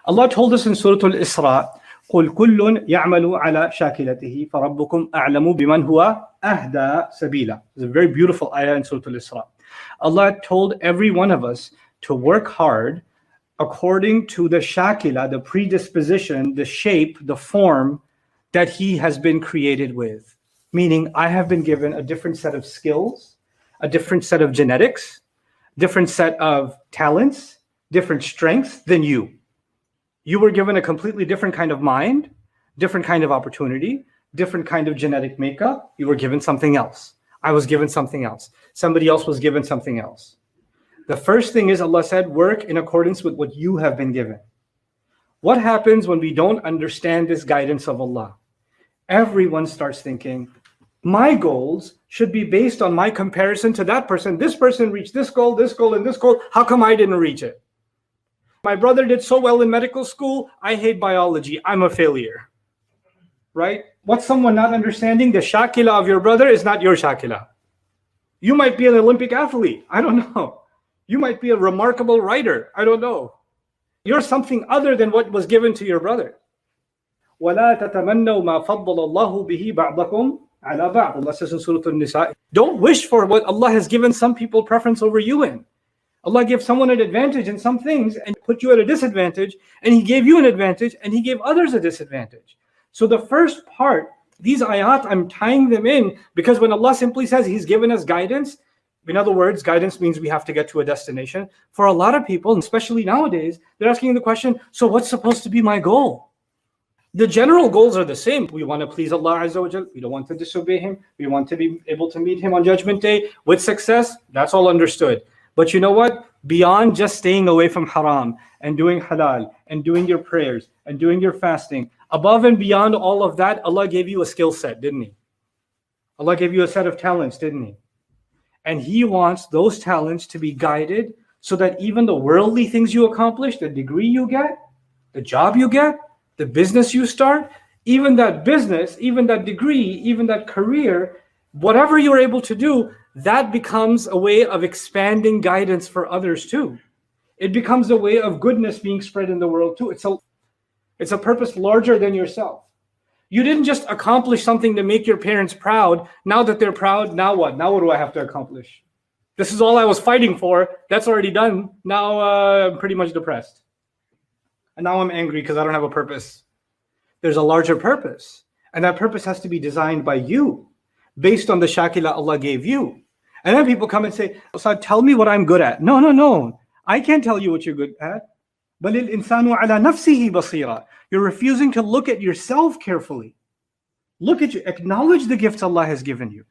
Allah told us in Surah Al-Isra, قُلْ كُلٌّ يَعْمَلُ عَلَى شَاكِلَتِهِ فَرَبُّكُمْ أَعْلَمُ بِمَنْ هُوَ أَهْدَى سَبِيلًا. It's a very beautiful ayah in Surah Al-Isra. Allah told every one of us to work hard according to the shaakila, the predisposition, the shape, the form that he has been created with. Meaning, I have been given a different set of skills, a different set of genetics, different set of talents, different strengths than you. You were given a completely different kind of mind, different kind of opportunity, different kind of genetic makeup. You were given something else. I was given something else. Somebody else was given something else. The first thing is, Allah said, work in accordance with what you have been given. What happens when we don't understand this guidance of Allah? Everyone starts thinking, my goals should be based on my comparison to that person. This person reached this goal, and this goal. How come I didn't reach it? My brother did so well in medical school. I hate biology. I'm a failure. Right? What's someone not understanding? The shaakila of your brother is not your shaakila. You might be an Olympic athlete. I don't know. You might be a remarkable writer. I don't know. You're something other than what was given to your brother. وَلَا تَتَمَنَّوْا مَا فَضَّلَ اللَّهُ بِهِ بَعْضَكُمْ عَلَى بَعْضٍ. Allah says in Surah An-Nisa, don't wish for what Allah has given some people preference over you in. Allah gives someone an advantage in some things and put you at a disadvantage, and He gave you an advantage and He gave others a disadvantage. So the first part, these ayat, I'm tying them in because when Allah simply says He's given us guidance, in other words, guidance means we have to get to a destination. For a lot of people, especially nowadays, they're asking the question, so what's supposed to be my goal? The general goals are the same. We want to please Allah Azza wa Jal. We don't want to disobey Him. We want to be able to meet Him on Judgment Day with success. That's all understood. But you know what? Beyond just staying away from haram and doing halal and doing your prayers and doing your fasting, above and beyond all of that, Allah gave you a skill set, didn't He? Allah gave you a set of talents, didn't He? And He wants those talents to be guided so that even the worldly things you accomplish, the degree you get, the job you get, the business you start, even that business, even that degree, even that career, whatever you're able to do, that becomes a way of expanding guidance for others too. It becomes a way of goodness being spread in the world too. It's a purpose larger than yourself. You didn't just accomplish something to make your parents proud. Now that they're proud, now what? Now what do I have to accomplish? This is all I was fighting for. That's already done. Now I'm pretty much depressed. And now I'm angry because I don't have a purpose. There's a larger purpose. And that purpose has to be designed by you, based on the shaakila Allah gave you. And then people come and say, Ustadh, tell me what I'm good at. No. I can't tell you what you're good at. بَلِ الْإِنسَانُ عَلَى نَفْسِهِ بَصِيرًا. You're refusing to look at yourself carefully. Look at you. Acknowledge the gifts Allah has given you.